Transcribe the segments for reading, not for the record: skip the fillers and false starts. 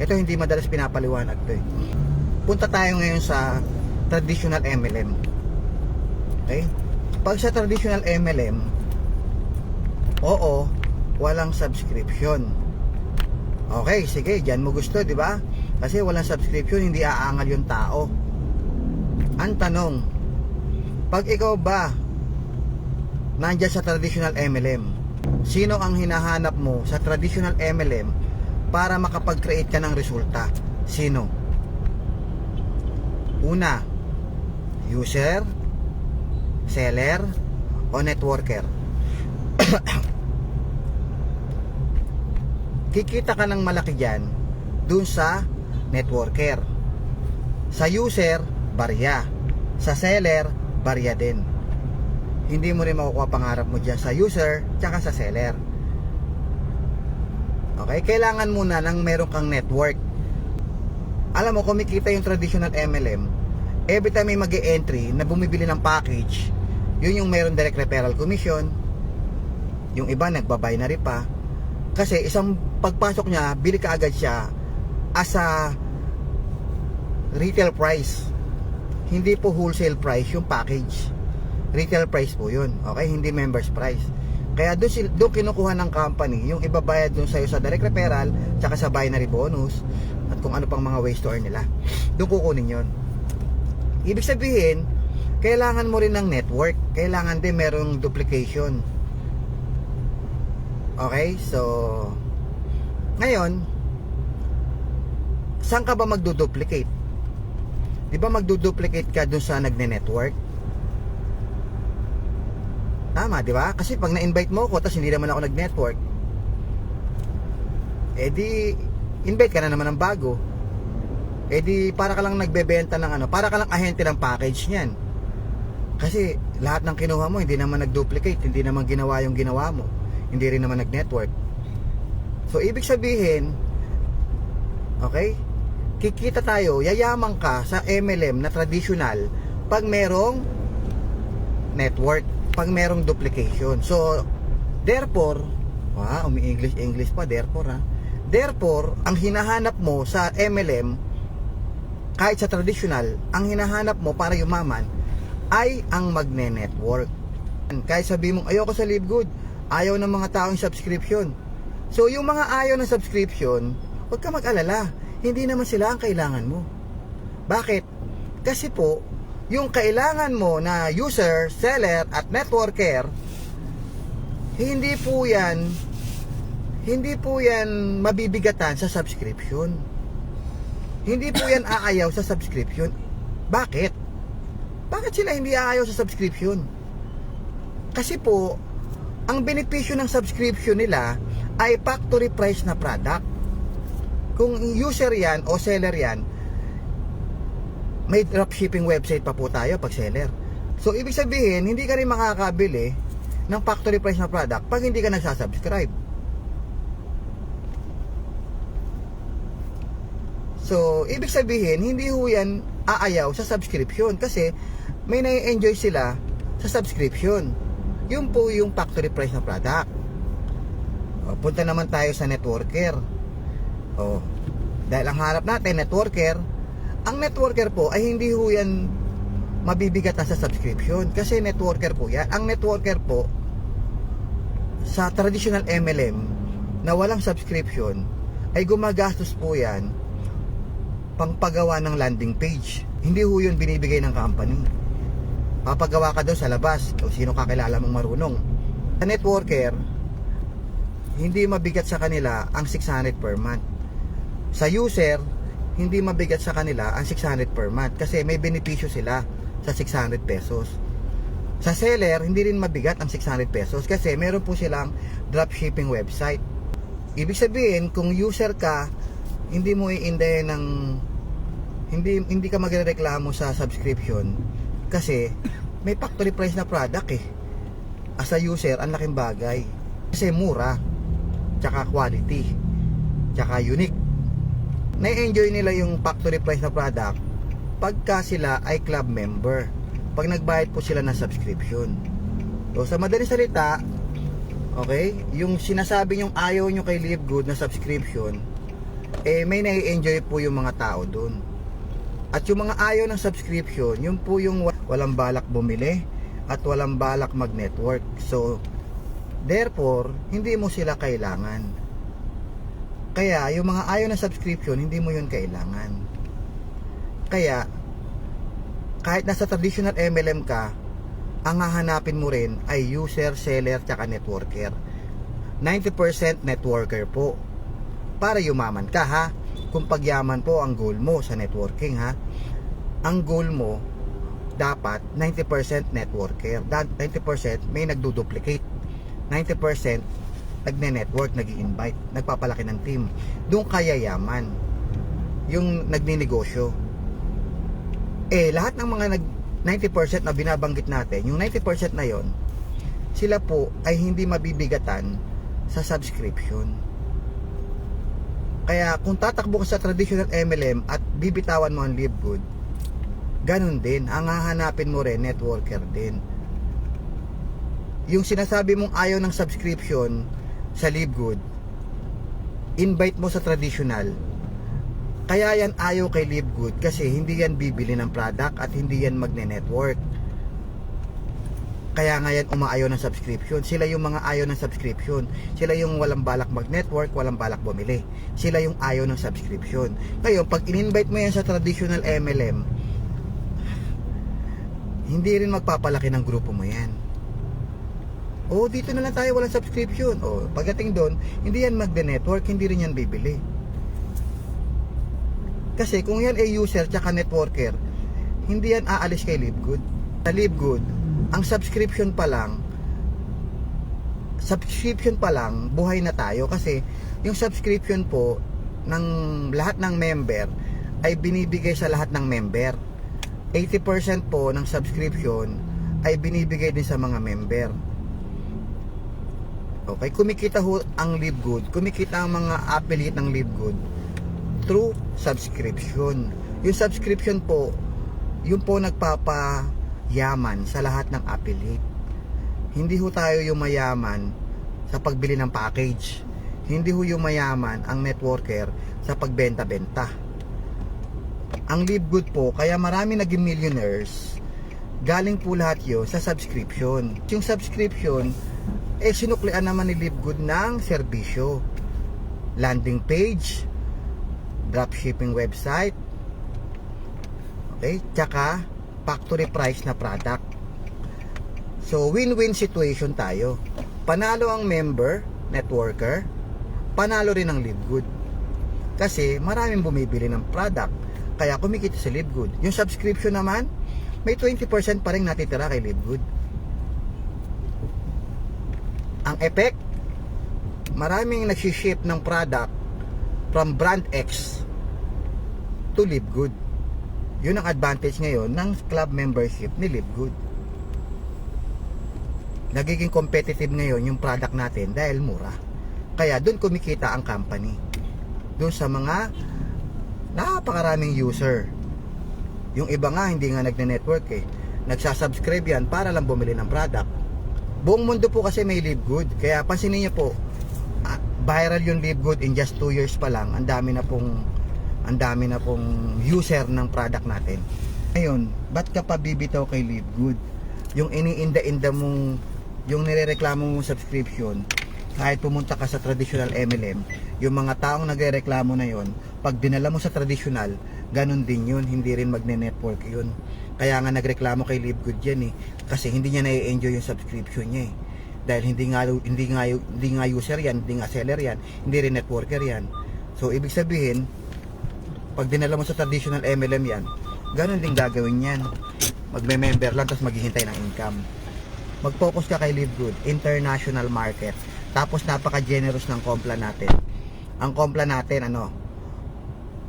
Ito hindi madalas pinapaliwanag to eh. Punta tayo ngayon sa traditional MLM. Okay? Pag sa traditional MLM, oo, walang subscription. Okay, sige, dyan mo gusto, di ba? Kasi walang subscription, hindi aangal yung tao. Ang tanong, pag ikaw ba nandyan sa traditional MLM, sino ang hinahanap mo sa traditional MLM para makapag-create ka ng resulta? Sino? Una, user, seller, o networker? Kikita ka ng malaki dyan dun sa networker. Sa user, barya. Sa seller, barya din. Hindi mo rin makukuha pangarap mo dyan sa user tsaka sa seller. Okay? Kailangan muna ng meron kang network. Alam mo, kumikita yung traditional MLM. Every time may mag-e-entry na bumibili ng package, yun yung meron direct referral commission. Yung iba nagbabinary pa. Kasi isang pagpasok niya, bili ka agad siya as a retail price. Hindi po wholesale price yung package. Retail price po yun. Okay? Hindi members price. Kaya doon kinukuha ng company yung ibabayad doon sa'yo sa direct referral tsaka sa binary bonus at kung ano pang mga ways to earn nila. Doon kukunin yun. Ibig sabihin, kailangan mo rin ng network. Kailangan din merong duplication. Okay? So, ngayon, saan ka ba magduduplicate? Di ba magduduplicate ka dun sa nagne-network? Tama, di ba? Kasi pag na-invite mo ko tapos hindi naman ako nag-network, di invite ka na naman ng bago. Di para ka lang nagbebenta ng ano, para ka lang ahente ng package niyan. Kasi lahat ng kinuha mo hindi naman nag-duplicate, hindi naman ginawa yung ginawa mo, hindi rin naman nag-network. So ibig sabihin, okay, kikita tayo, yayaman ka sa MLM na traditional pag merong network, pag merong duplication. So therefore, umi-English pa, therefore, ang hinahanap mo sa MLM, kahit sa traditional, ang hinahanap mo para yumaman ay ang magne-network. Kahit sabi mong ayoko sa Live Good, ayaw ng mga taong subscription. So yung mga ayaw ng subscription, huwag ka mag-alala, hindi naman sila ang kailangan mo. Bakit? Kasi po, yung kailangan mo na user, seller at networker, hindi po yan mabibigatan sa subscription. Hindi po yan aayaw sa subscription. Bakit? Bakit sila hindi aayaw sa subscription? Kasi po, ang benepisyo ng subscription nila ay factory price na product. Kung user yan o seller yan, may dropshipping website pa po tayo pag seller. So ibig sabihin, hindi ka rin makakabili ng factory price na product pag hindi ka nagsasubscribe. So ibig sabihin, hindi ho yan aayaw sa subscription kasi may na-enjoy sila sa subscription. Yun po yung factory price na product. Punta naman tayo sa networker. Dahil ang harap natin, networker, ang networker po ay hindi ho yan mabibigatan sa subscription kasi networker po yan. Ang networker po sa traditional MLM na walang subscription ay gumagastos po yan pangpagawa ng landing page. Hindi ho yun binibigay ng company. Papagawa ka doon sa labas o sino kakilala mong marunong. Sa networker, hindi mabigat sa kanila ang 600 per month. Sa user, hindi mabigat sa kanila ang 600 per month kasi may benepisyo sila sa 600 pesos. Sa seller, hindi rin mabigat ang 600 pesos kasi meron po silang dropshipping website. Ibig sabihin, kung user ka, hindi mo iindahin ng hindi ka magrereklamo sa subscription kasi may factory price na product eh. As a user, ang laking bagay kasi mura, tsaka quality, tsaka unique. Na-enjoy nila yung factory price na product pagka sila ay club member, pag nagbayad po sila ng subscription. So sa madaling salita, okay, yung sinasabi nyong ayaw nyo kay Live Good na subscription, may nai-enjoy po yung mga tao dun. At yung mga ayaw ng subscription, yun po yung walang balak bumili at walang balak mag-network. So, therefore, hindi mo sila kailangan. Kaya, yung mga ayaw ng subscription, hindi mo yun kailangan. Kaya, kahit nasa traditional MLM ka, ang hahanapin mo rin ay user, seller, tsaka networker. 90% networker po. Para yumaman ka, ha? Kung pagyaman po ang goal mo sa networking, ha? Ang goal mo dapat 90% networker, 90% may nagdo-duplicate, 90% nagne-network, nag-i-invite, nagpapalaki ng team. Doon kaya yaman yung nagninegosyo. Lahat ng mga 90% na binabanggit natin, yung 90% na yon, sila po ay hindi mabibigatan sa subscription. Kaya kung tatakbo ka sa traditional MLM at bibitawan mo ang Live Good, ganun din, ang hahanapin mo rin, networker din. Yung sinasabi mong ayaw ng subscription sa Live Good, invite mo sa traditional. Kaya yan ayaw kay Live Good kasi hindi yan bibili ng product at hindi yan magne-network. Kaya nga yan umaayaw ng subscription. Sila yung mga ayaw ng subscription. Sila yung walang balak mag-network, walang balak bumili. Sila yung ayaw ng subscription. Ngayon, pag in-invite mo yan sa traditional MLM, hindi rin magpapalaki ng grupo mo yan. Dito na lang tayo, walang subscription. Pagdating doon, hindi yan magde-network, hindi rin yan bibili. Kasi kung yan ay user tsaka networker, hindi yan aalis kay Live Good. Sa Live Good, ang subscription pa lang, buhay na tayo kasi yung subscription po ng lahat ng member ay binibigay sa lahat ng member. 80% po ng subscription ay binibigay din sa mga member. Okay, kumikita ho ang Live Good, kumikita ang mga affiliate ng Live Good through subscription. Yung subscription po, yun po nagpapayaman sa lahat ng affiliate. Hindi ho tayo yung mayaman sa pagbili ng package. Hindi ho yung mayaman ang networker sa pagbenta-benta. Ang Live Good po, kaya marami naging millionaires, galing po lahat yun sa subscription. Yung subscription, sinuklian naman ni Live Good ng serbisyo. Landing page, dropshipping website, okay, tsaka factory price na product. So, win-win situation tayo. Panalo ang member, networker, panalo rin ang Live Good. Kasi maraming bumibili ng product, kaya kumikita sa Live Good. Yung subscription naman, may 20% pa rin natitira kay Live Good. Ang effect, maraming nagsiship ng product from brand X to Live Good. Yun ang advantage ngayon ng club membership ni Live Good. Nagiging competitive ngayon yung product natin dahil mura. Kaya doon kumikita ang company. Doon sa mga napakaraming user. Yung iba nga hindi nga nagne-network nagsasubscribe yan para lang bumili ng product. Buong mundo po kasi may Live Good. Kaya pansinin niyo po, viral yung Live Good in just 2 years pa lang. Ang dami na pong user ng product natin. Ngayon, ba't ka pa bibitaw kay Live Good? Yung iniinda-inda mong, yung nirereklamo mong subscription, kahit pumunta ka sa traditional MLM, yung mga taong nagrereklamo na yon, pag dinala mo sa traditional, ganun din yun, hindi rin magne-network yun. Kaya nga nagreklamo kay Live Good yan kasi hindi niya na-enjoy yung subscription niya dahil hindi nga user yan, hindi nga seller yan, hindi rin networker yan. So ibig sabihin, pag dinala mo sa traditional MLM yan, ganun din gagawin yan. Magme-member lang tapos maghihintay ng income. Mag-focus ka kay Live Good, international market. Tapos napaka-generous ng Compla natin. Ang Compla natin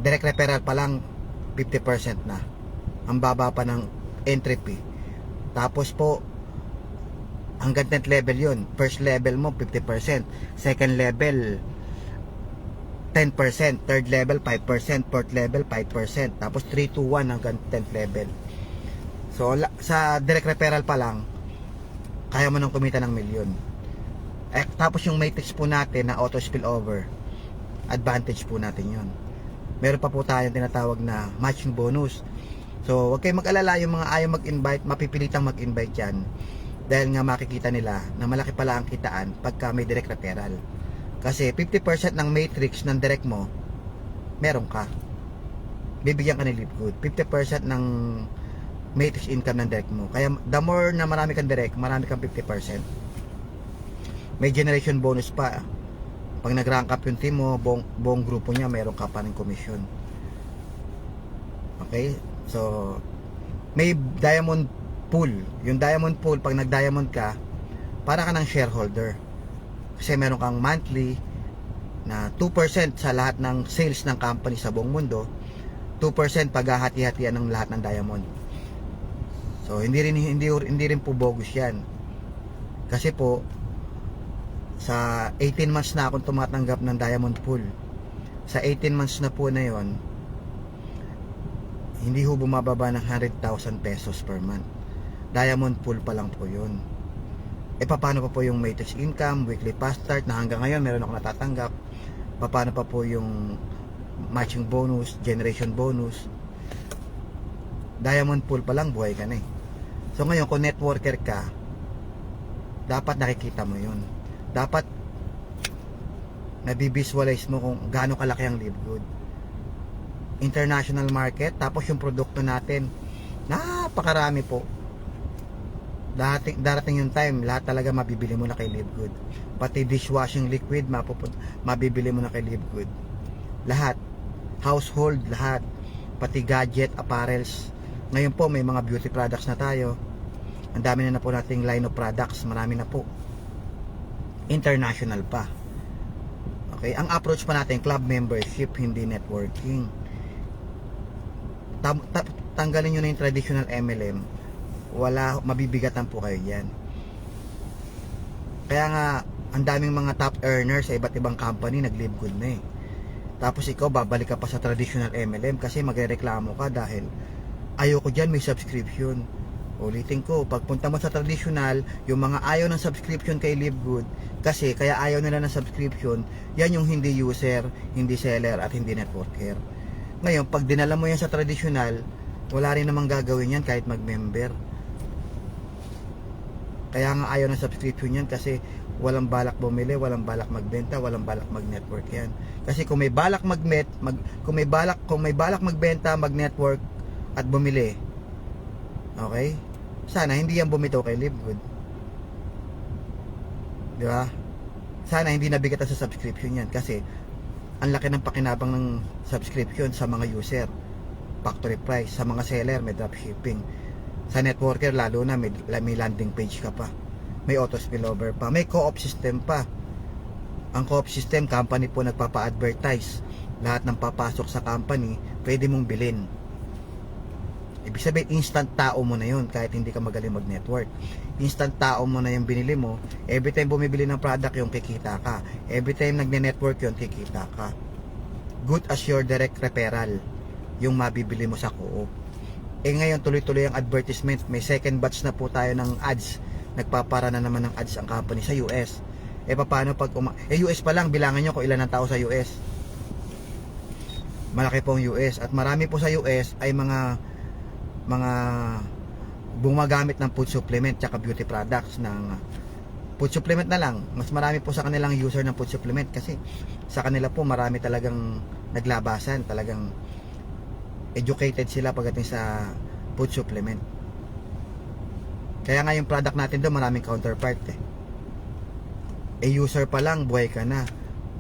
direct referral pa lang 50% na. Ang baba pa ng entry fee. Tapos po hanggang 10th level yun. First level mo 50%, second level 10%, third level 5%, fourth level 5%, tapos 3 to 1 hanggang 10th level. So sa direct referral pa lang kaya mo nang kumita ng milyon. Tapos yung matrix po natin na auto spillover, advantage po natin yon. Meron pa po tayong tinatawag na matching bonus. So huwag kayong mag-alala, yung mga ayaw mag-invite, mapipilitang mag-invite yan dahil nga makikita nila na malaki pala ang kitaan pagka may direct referral. Kasi 50% ng matrix ng direct mo meron ka, bibigyan ka ng live good. 50% ng matrix income ng direct mo. Kaya the more na marami kang direct, marami kang 50%. May generation bonus pa. Pag nag-rank up yung team mo, buong grupo niya, meron ka pa ng commission. Okay? So, may diamond pool. Yung diamond pool, pag nag-diamond ka, para ka ng shareholder. Kasi meron kang monthly na 2% sa lahat ng sales ng company sa buong mundo. 2% paghahati-hatian ng lahat ng diamond. So, hindi rin po bogus 'yan. Kasi po sa 18 months na akong tumatanggap ng diamond pool. Sa 18 months na po na 'yon, hindi ho bumababa ng 100,000 pesos per month. Diamond pool pa lang po 'yon. Paano pa po yung matrix income, weekly fast start na hanggang ngayon meron ako natatanggap? Paano pa po yung matching bonus, generation bonus? Diamond pool pa lang, buhay ka na eh. So ngayon, kung networker ka, dapat nakikita mo yun. Dapat nabivisualize mo kung gaano kalaki ang live good. International market, tapos yung produkto natin, napakarami po. Darating yung time, lahat talaga mabibili mo na kay Live Good. Pati dishwashing liquid, mabibili mo na kay Live Good. Lahat. Household, lahat. Pati gadget, apparels. Ngayon po, may mga beauty products na tayo. Ang dami na po nating line of products. Marami na po. International pa. Okay? Ang approach pa natin, club membership, hindi networking. Tanggalin nyo na yung traditional MLM. Mabibigatan po kayo yan. Kaya nga ang daming mga top earners sa iba't ibang company nag-live good na eh. Tapos ikaw babalik ka pa sa traditional MLM kasi magrereklamo ka dahil ayoko dyan, may subscription. Ulitin ko, pagpunta mo sa traditional, yung mga ayaw ng subscription kay Live Good, kasi kaya ayaw nila ng subscription, yan yung hindi user, hindi seller at hindi networker. Ngayon, pag dinala mo yan sa traditional, wala rin namang gagawin yan kahit mag-member. Kaya nga ayaw ng subscription yan kasi walang balak bumili, walang balak magbenta, walang balak mag-network yan. Kasi kung may balak kung may balak magbenta, mag-network at bumili, okay? Sana hindi yan bumitaw kay Live Good. Di ba? Sana hindi nabigatan sa subscription yan kasi ang laki ng pakinabang ng subscription sa mga user. Factory price, sa mga seller may dropshipping. Sa networker lalo na may landing page ka pa. May auto spillover pa, may co-op system pa. Ang co-op system, company po nagpapa-advertise. Lahat ng papasok sa company, pwede mong bilhin. Ibig sabihin, instant tao mo na yun kahit hindi ka magaling mag-network. Instant tao mo na yung binili mo. Every time bumibili ng product yung kikita ka. Every time nagne-network yun, kikita ka. Good as your direct referral yung mabibili mo sa co-op. Ngayon tuloy-tuloy ang advertisement. May second batch na po tayo ng ads. Nagpapara na naman ng ads ang company sa US. Paano pag US pa lang, bilangan nyo kung ilan ang tao sa US. Malaki po ang US. At marami po sa US ay mga gumagamit ng food supplement tsaka beauty products ng food supplement na lang. Mas marami po sa kanilang user ng food supplement kasi sa kanila po marami talagang naglabasan, talagang educated sila pagdating sa food supplement. Kaya nga yung product natin doon maraming counterpart user pa lang buhay ka na,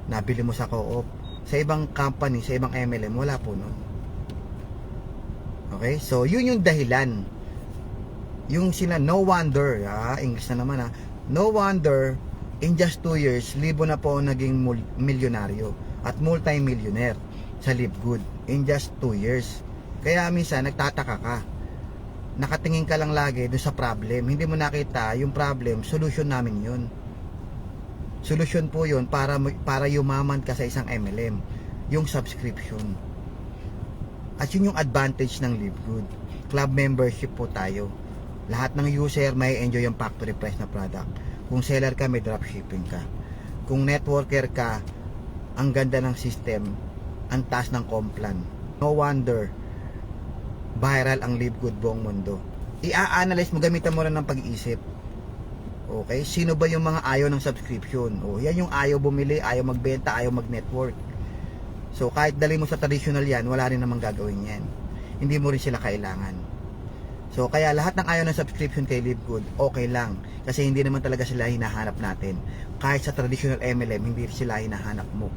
nabili mo sa co-op. Sa ibang company, sa ibang MLM wala po nun. Okay, so yun yung dahilan. Yung no wonder, English na naman no wonder in just 2 years libo na po naging milyonaryo at multi-millionaire sa Live Good in just 2 years. Kaya minsan nagtataka ka, nakatingin ka lang lagi doon sa problem, hindi mo nakita yung problem. Solution namin yun. Solution po yun para yumaman ka sa isang MLM, yung subscription. At yun yung advantage ng Live Good. Club membership po tayo. Lahat ng user may enjoy yung factory price na product. Kung seller ka, may dropshipping ka. Kung networker ka, ang ganda ng system, ang taas ng complan. No wonder viral ang Live Good buong mundo. I-analyze mo, gamitan mo rin ng pag-iisip. Okay, sino ba yung mga ayaw ng subscription? O yan yung ayaw bumili, ayaw magbenta, ayaw mag-network. So kahit dali mo sa traditional yan, wala rin namang gagawin yan. Hindi mo rin sila kailangan. So kaya lahat ng ayaw ng subscription kay Live Good, okay lang. Kasi hindi naman talaga sila hinahanap natin. Kahit sa traditional MLM, hindi sila hinahanap mo.